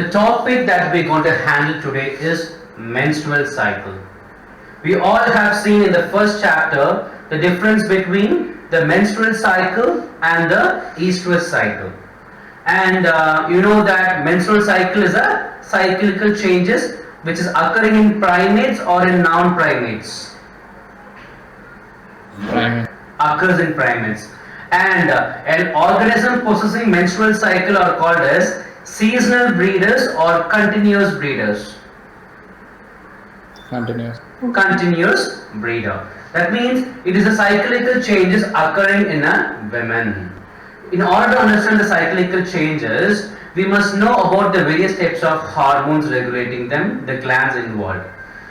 The topic that we're going to handle today is menstrual cycle. We all have seen in the first chapter the difference between the menstrual cycle and the estrous cycle. And you know that menstrual cycle is a cyclical changes which is occurring in primates or in non-primates. Primate. Occurs in primates. And an organism possessing menstrual cycle are called as seasonal breeders or continuous breeders. Continuous. Continuous breeder. That means it is a cyclical changes occurring in a woman. In order to understand the cyclical changes, we must know about the various types of hormones regulating them, the glands involved.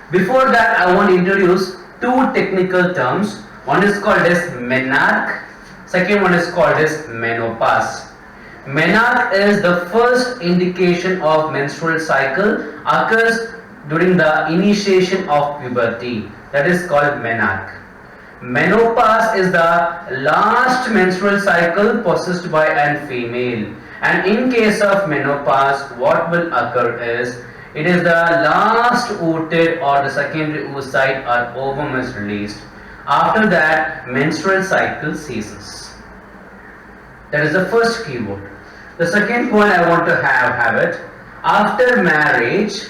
Before that, I want to introduce two technical terms. One is called as menarche, second one is called as menopause. Menarche is the first indication of menstrual cycle, occurs during the initiation of puberty. That is called menarche. Menopause is the last menstrual cycle possessed by a female. And in case of menopause, what will occur is, it is the last oocyte or the secondary oocyte or ovum is released. After that, menstrual cycle ceases. That is the first keyword. The second point I want to have it. After marriage,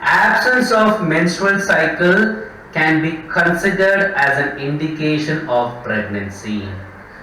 absence of menstrual cycle can be considered as an indication of pregnancy.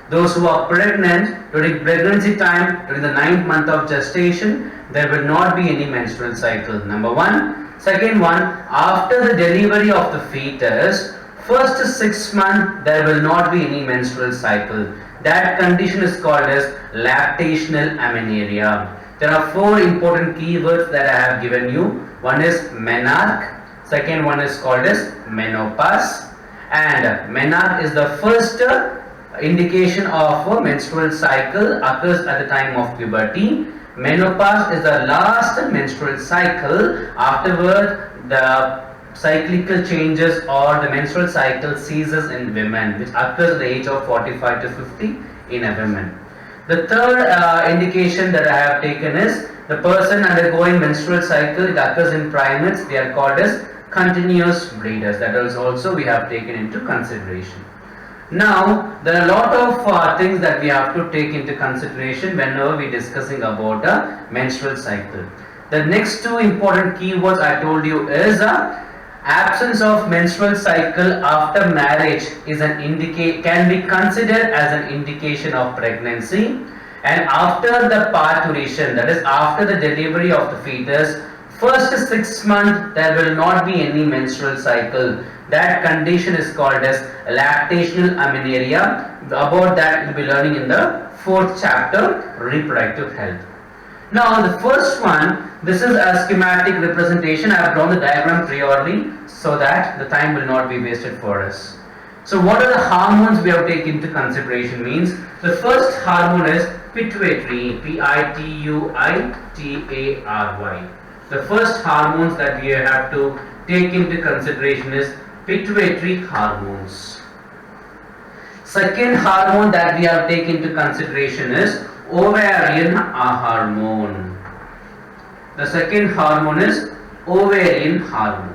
Those who are pregnant during pregnancy time, during the 9th month of gestation, there will not be any menstrual cycle. Number one. Second one, after the delivery of the fetus, first 6 months there will not be any menstrual cycle. That condition is called as lactational amenorrhea. There are 4 important keywords that I have given you. One is menarche, second one is called as menopause, and menarche is the first indication of a menstrual cycle, occurs at the time of puberty. Menopause is the last menstrual cycle. Afterward, the cyclical changes or the menstrual cycle ceases in women, which occurs at the age of 45 to 50 in a woman. The third indication that I have taken is the person undergoing menstrual cycle. It occurs in primates. They are called as continuous breeders. That is also we have taken into consideration. Now, there are a lot of things that we have to take into consideration whenever we are discussing about a menstrual cycle. The next 2 important keywords I told you is absence of menstrual cycle after marriage is can be considered as an indication of pregnancy, and after the parturition, that is after the delivery of the fetus, first 6 months there will not be any menstrual cycle. That condition is called as lactational amenorrhea. About that we'll be learning in the 4th chapter, reproductive health. Now the first one, this is a schematic representation. I have drawn the diagram priorly so that the time will not be wasted for us. So what are the hormones we have taken into consideration means, the first hormone is pituitary, Pituitary. The first hormones that we have to take into consideration is pituitary hormones. Second hormone that we have taken into consideration is ovarian hormone. The second hormone is ovarian hormone.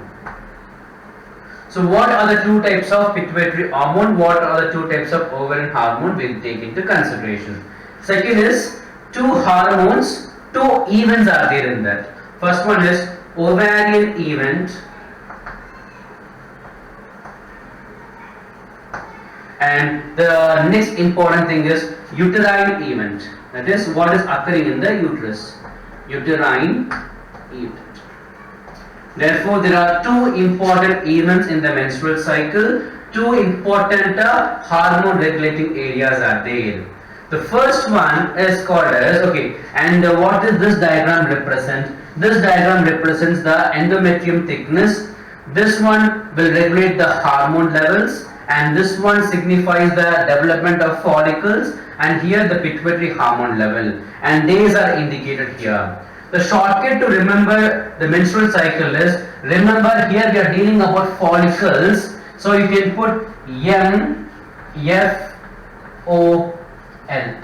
So what are the 2 types of pituitary hormone? What are the 2 types of ovarian hormone we will take into consideration? Second is 2 hormones, 2 events are there in that. First one is ovarian event, and the next important thing is uterine event. That is what is occurring in the uterus. Uterine event. Therefore, there are 2 important events in the menstrual cycle. 2 important hormone regulating areas are there. The first one is called as, and what does this diagram represent? This diagram represents the endometrium thickness. This one will regulate the hormone levels, and this one signifies the development of follicles, and here the pituitary hormone level, and days are indicated here. The shortcut to remember the menstrual cycle is, remember here we are dealing about follicles, so you can put M, F, O, L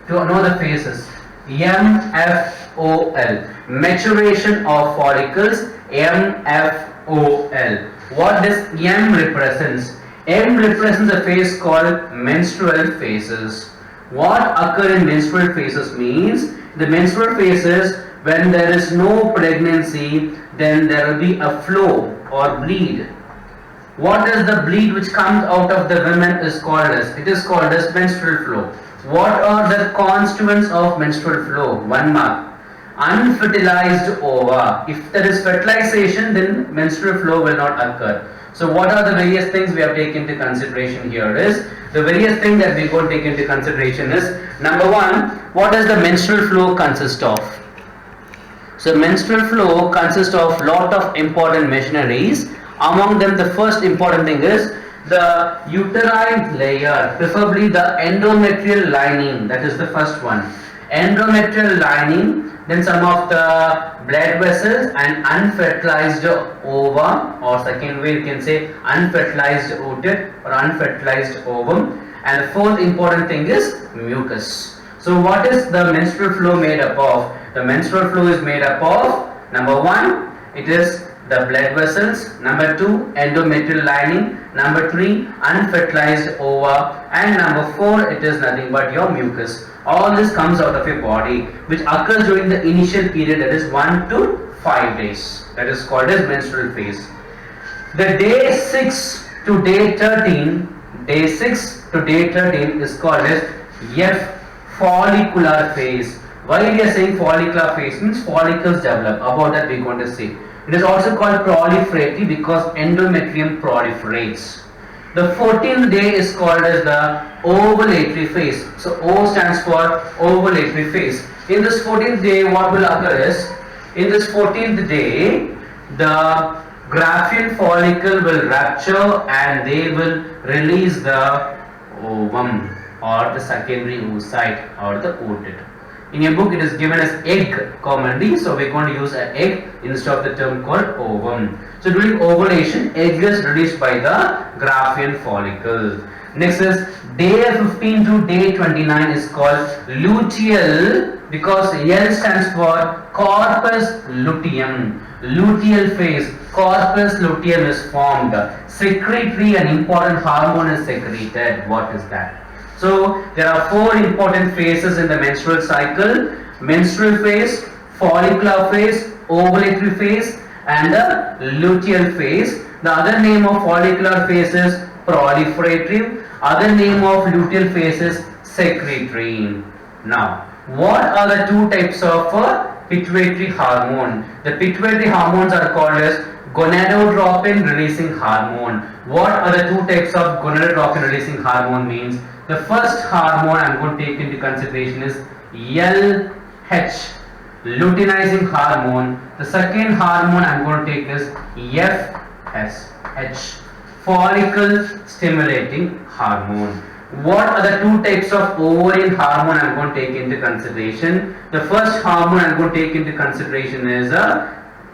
to know the phases. M, F, O, L. maturation of follicles, MFOL. What does M represents? M represents a phase called menstrual phases. What occur in menstrual phases means the menstrual phases when there is no pregnancy, then there will be a flow or bleed. What is the bleed which comes out of the women is called as? It is called as menstrual flow. What are the constituents of menstrual flow? 1 mark. Unfertilized ova. If there is fertilization, then menstrual flow will not occur. So what are the various things we have taken into consideration here is, the various things that we go take into consideration is, number 1, what does the menstrual flow consist of? So menstrual flow consists of lot of important machineries. Among them, the first important thing is the uterine layer, preferably the endometrial lining. That is the first one. Endometrial lining, then some of the blood vessels and unfertilized ova, or second way you can say unfertilized oocyte or unfertilized ovum. And the fourth important thing is mucus. So what is the menstrual flow made up of? The menstrual flow is made up of, number 1, it is the blood vessels, number 2, endometrial lining, number 3, unfertilized ova, and number 4, it is nothing but your mucus. All this comes out of your body, which occurs during the initial period, that is 1 to 5 days. That is called as menstrual phase. The day 6 to day 13, day 6 to day 13 is called as F follicular phase. Why we are saying follicular phase means follicles develop. About that we are going to see. It is also called proliferatory because endometrium proliferates. The 14th day is called as the ovulatory phase. So O stands for ovulatory phase. In this 14th day, what will occur is, in this 14th day, the Graafian follicle will rupture and they will release the ovum or the secondary oocyte or the oocyte. In your book it is given as egg commonly, so we are going to use an egg instead of the term called ovum. So during ovulation, egg is released by the Graafian follicle. Next is day 15 to day 29 is called luteal, because L stands for corpus luteum. Luteal phase, corpus luteum is formed. Secretory, an important hormone is secreted. What is that? So there are 4 important phases in the menstrual cycle: menstrual phase, follicular phase, ovulatory phase, and the luteal phase. The other name of follicular phase is proliferative. Other name of luteal phase is secretory. Now, what are the 2 types of pituitary hormone? The pituitary hormones are called as gonadotropin releasing hormone. What are the 2 types of gonadotropin releasing hormone means? The first hormone I am going to take into consideration is LH, luteinizing hormone. The second hormone I am going to take is FSH, follicle stimulating hormone. What are the 2 types of ovarian hormone I am going to take into consideration? The first hormone I am going to take into consideration is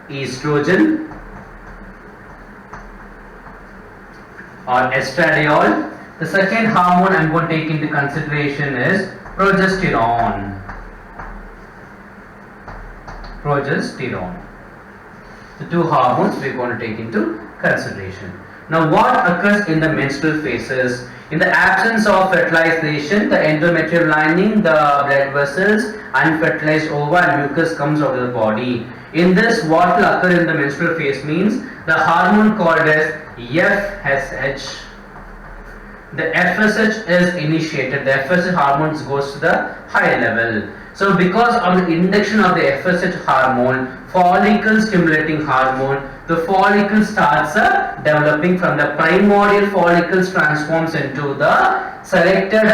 estrogen or estradiol. The second hormone I am going to take into consideration is progesterone. Progesterone. The 2 hormones we are going to take into consideration. Now, what occurs in the menstrual phases? In the absence of fertilization, the endometrial lining, the blood vessels, unfertilized ova and mucus comes out of the body. In this, what will occur in the menstrual phase means the hormone called as FSH. The FSH is initiated. The FSH hormone goes to the higher level. So because of the induction of the FSH hormone, follicle stimulating hormone, the follicle starts developing from the primordial follicles, transforms into the selected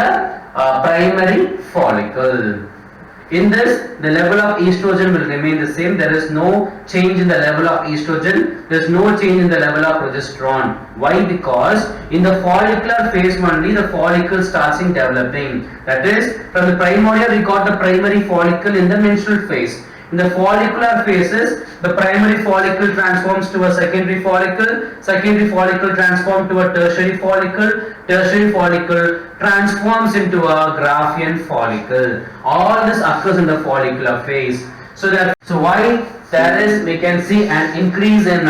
primary follicle. In this, the level of estrogen will remain the same. There is no change in the level of estrogen. There is no change in the level of progesterone. Why? Because in the follicular phase only the follicle starts in developing. That is, from the primordial we got the primary follicle in the menstrual phase. In the follicular phases, the primary follicle transforms to a secondary follicle transforms to a tertiary follicle transforms into a Graafian follicle. All this occurs in the follicular phase. So why there is, we can see an increase in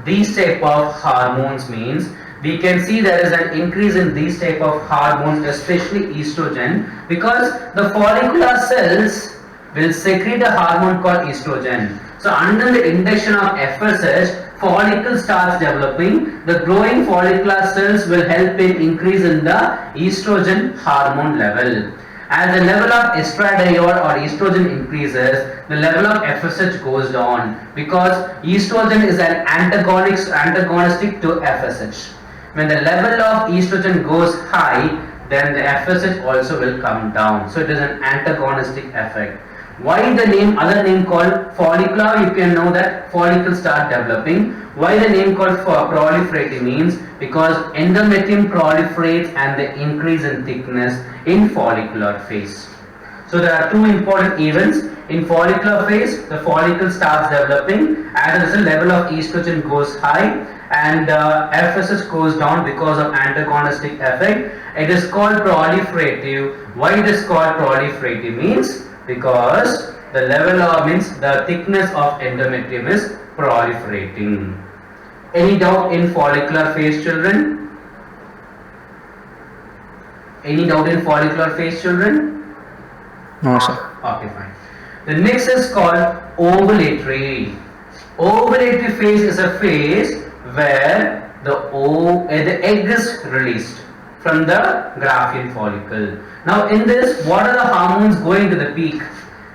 these type of hormones means, we can see there is an increase in these type of hormones, especially estrogen, because the follicular cells will secrete a hormone called estrogen. So under the induction of FSH, follicle starts developing. The growing follicular cells will help in increase in the estrogen hormone level. As the level of estradiol or estrogen increases, the level of FSH goes down, because estrogen is an antagonistic to FSH. When the level of estrogen goes high, then the FSH also will come down. So it is an antagonistic effect. Why the name, other name called follicular, you can know that follicles start developing. Why the name called proliferating means, because endometrium proliferates and the increase in thickness in follicular phase. So there are two important events. In follicular phase, the follicle starts developing, as the level of estrogen goes high and FSH goes down because of antagonistic effect. It is called proliferative. Why it is called proliferative means, because the level of, means the thickness of endometrium is proliferating. Any doubt in follicular phase, children? Any doubt in follicular phase, children? No, sir. Okay, fine. The next is called ovulatory. Ovulatory phase is a phase where the egg is released from the Graafian follicle. Now in this, what are the hormones going to the peak?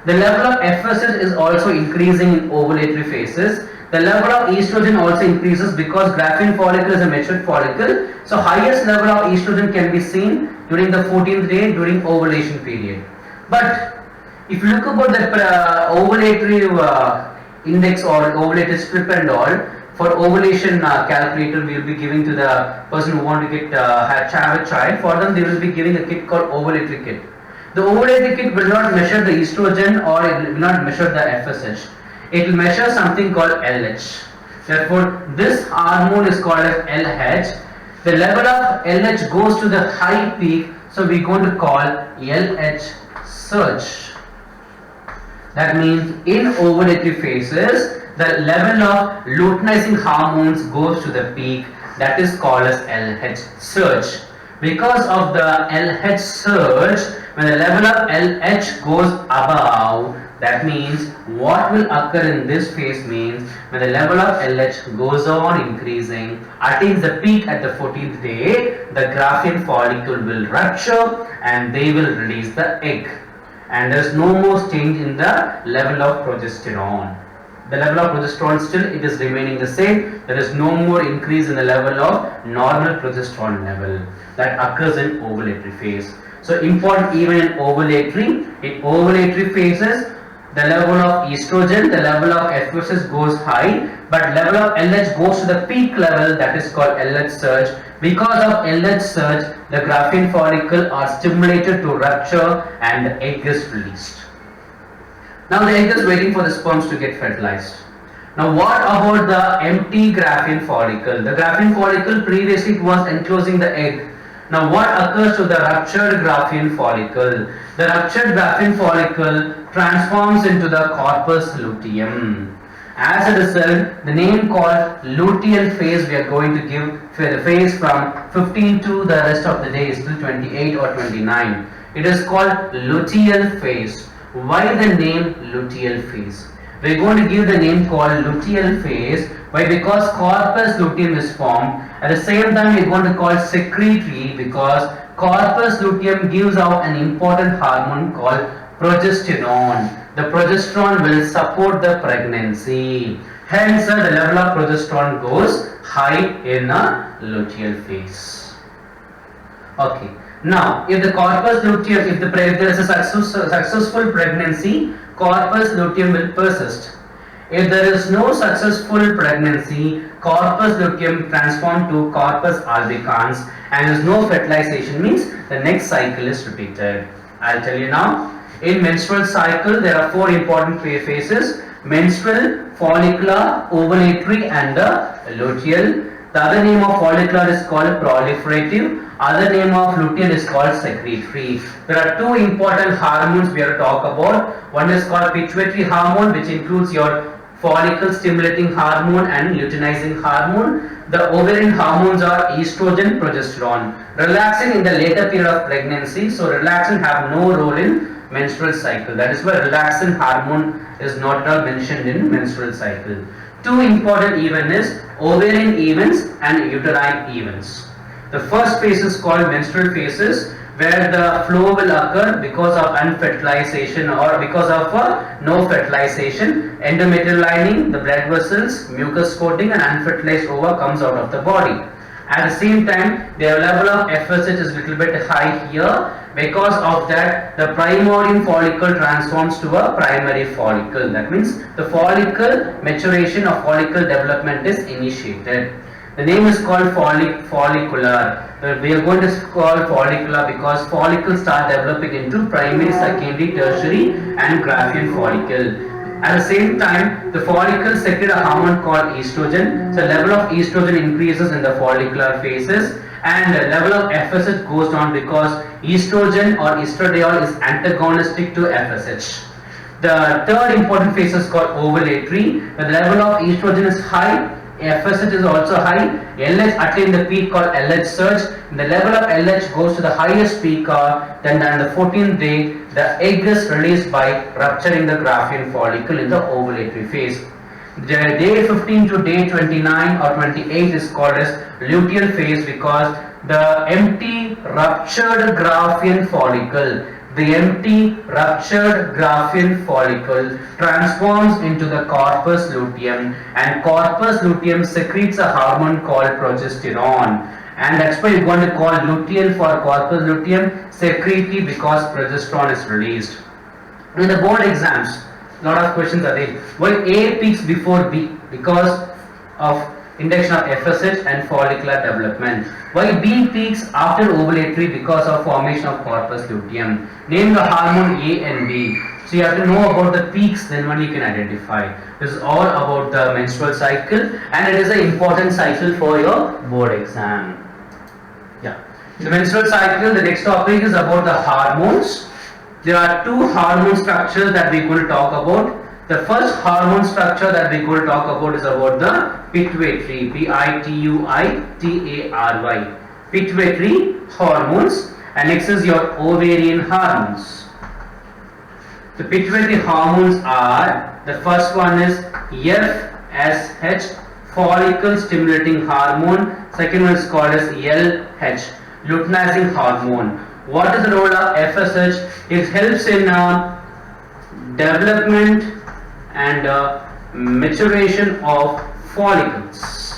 The level of FSH is also increasing in ovulatory phases. The level of estrogen also increases because Graafian follicle is a matured follicle. So highest level of estrogen can be seen during the 14th day during ovulation period. But if you look about the ovulatory index or ovulated strip and all, for ovulation calculator we will be giving to the person who want to get have a child. For them they will be giving a kit called ovulatory kit. The ovulatory kit will not measure the estrogen or it will not measure the FSH. It will measure something called LH. Therefore this hormone is called as LH. The level of LH goes to the high peak, so we are going to call LH surge. That means in ovulatory phases, the level of luteinizing hormones goes to the peak, that is called as LH surge. Because of the LH surge, when the level of LH goes above, that means what will occur in this phase means, when the level of LH goes on increasing, attains the peak at the 14th day, the Graafian follicle will rupture and they will release the egg. And there is no more change in the level of progesterone. The level of progesterone still it is remaining the same. There is no more increase in the level of normal progesterone level that occurs in ovulatory phase. So important even in ovulatory phases, the level of estrogen, the level of FSH goes high, but level of LH goes to the peak level, that is called LH surge. Because of LH surge, the Graafian follicle are stimulated to rupture and the egg is released. Now the egg is waiting for the sperms to get fertilized. Now what about the empty Graafian follicle? The Graafian follicle previously was enclosing the egg. Now what occurs to the ruptured Graafian follicle? The ruptured Graafian follicle transforms into the corpus luteum. As a result, the name called luteal phase we are going to give for the phase from 15 to the rest of the day is till 28 or 29. It is called luteal phase. Why the name luteal phase? We are going to give the name called luteal phase. Why? Because corpus luteum is formed. At the same time, we are going to call secretory because corpus luteum gives out an important hormone called progesterone. The progesterone will support the pregnancy. Hence, the level of progesterone goes high in a luteal phase. Okay. Now, if the corpus luteum, if there is a successful pregnancy, corpus luteum will persist. If there is no successful pregnancy, corpus luteum transforms to corpus albicans and there is no fertilization, means the next cycle is repeated. I'll tell you now. In menstrual cycle, there are four important phases: menstrual, follicular, ovulatory and luteal. The other name of follicular is called proliferative. Other name of lutein is called secretory. There are two important hormones we are talk about. One is called pituitary hormone, which includes your follicle stimulating hormone and luteinizing hormone. The ovarian hormones are estrogen, progesterone. Relaxin in the later period of pregnancy. So relaxin have no role in menstrual cycle. That is why relaxin hormone is not mentioned in menstrual cycle. Two important events is ovarian events and uterine events. The first phase is called menstrual phases, where the flow will occur because of unfertilization or because of no fertilization. Endometrial lining, the blood vessels, mucus coating and unfertilized ova comes out of the body. At the same time, the level of FSH is little bit high here. Because of that, the primordial follicle transforms to a primary follicle. That means the follicle maturation or follicle development is initiated. The name is called follicular. We are going to call follicular because follicles start developing into primary, secondary, tertiary and Graafian follicle. At the same time, the follicles secrete a hormone called estrogen. So level of estrogen increases in the follicular phases and the level of FSH goes down because estrogen or estradiol is antagonistic to FSH. The third important phase is called ovulatory. The level of estrogen is high, FSH is also high, LH attain the peak called LH surge. The level of LH goes to the highest peak then on the 14th day, the egg is released by rupturing the Graafian follicle in the ovulatory phase. The day 15 to day 29 or 28 is called as luteal phase because the empty ruptured Graafian follicle transforms into the corpus luteum, and corpus luteum secretes a hormone called progesterone, and that's why you're going to call luteal for corpus luteum secretory because progesterone is released. In the board exams, lot of questions are there. Why A peaks before B? Because of induction of FSH and follicular development. Why B peaks after ovulatory? Because of formation of corpus luteum. Name the hormone A and B. So you have to know about the peaks, then only you can identify. This is all about the menstrual cycle and it is an important cycle for your board exam. Yeah. The menstrual cycle, the next topic is about the hormones. There are two hormone structures that we will talk about. The first hormone structure that we will talk about is about the pituitary, Pituitary, pituitary hormones, and next is your ovarian hormones. The pituitary hormones are, the first one is FSH, follicle stimulating hormone. Second one is called as LH, luteinizing hormone. What is the role of FSH? It helps in development and maturation of follicles.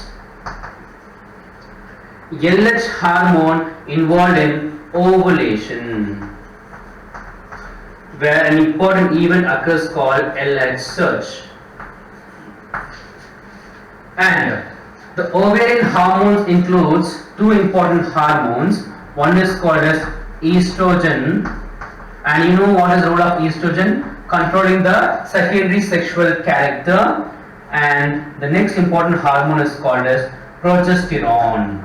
LH hormone involved in ovulation, where an important event occurs called LH surge. And the ovarian hormones includes two important hormones. One is called as estrogen, and you know what is the role of estrogen? Controlling the secondary sexual character. And the next important hormone is called as progesterone.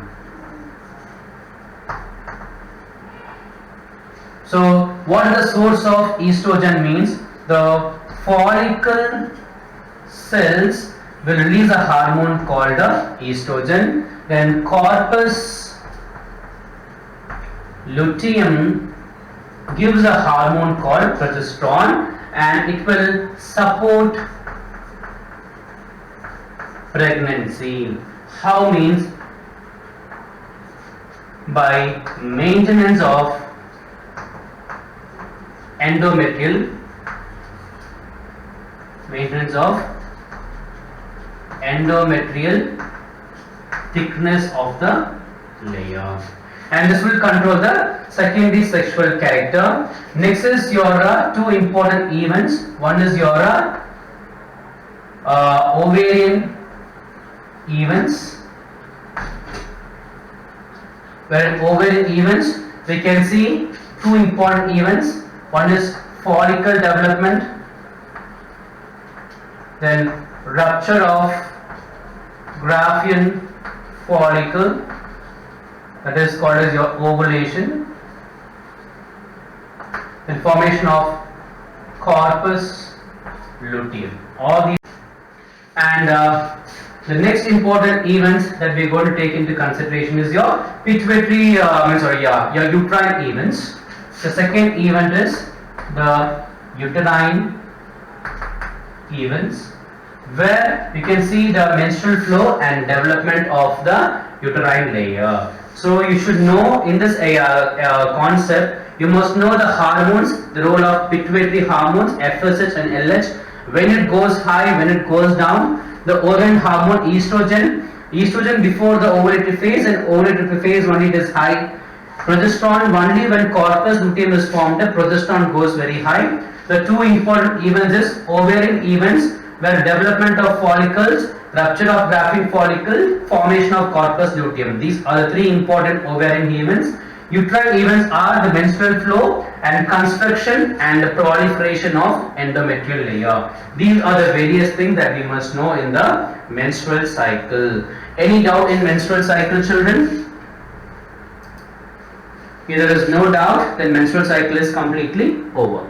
So what is the source of estrogen means? The follicle cells will release a hormone called estrogen. Then corpus luteum gives a hormone called progesterone, and it will support pregnancy. How means? By maintenance of endometrial thickness of the layer, and this will control the secondary sexual character. Next is your two important events. One is your ovarian events, where in ovarian events we can see two important events. One is follicle development, then rupture of Graafian follicle, that is called as your ovulation, then formation of corpus luteum. All these, and the next important events that we're going to take into consideration is your pituitary, your uterine events. The second event is the uterine events, where you can see the menstrual flow and development of the uterine layer. So you should know in this concept, you must know the hormones, the role of pituitary hormones, FSH and LH, when it goes high, when it goes down. The ovarian hormone estrogen before the ovulatory phase, and ovulatory phase only it is high. Progesterone only when corpus luteum is formed, the progesterone goes very high. The two important events is ovarian events, where development of follicles, rupture of Graafian follicle, formation of corpus luteum. These are the three important ovarian events. Uterine events are the menstrual flow and construction and the proliferation of endometrial layer. These are the various things that we must know in the menstrual cycle. Any doubt in menstrual cycle, children? If there is no doubt, then menstrual cycle is completely over.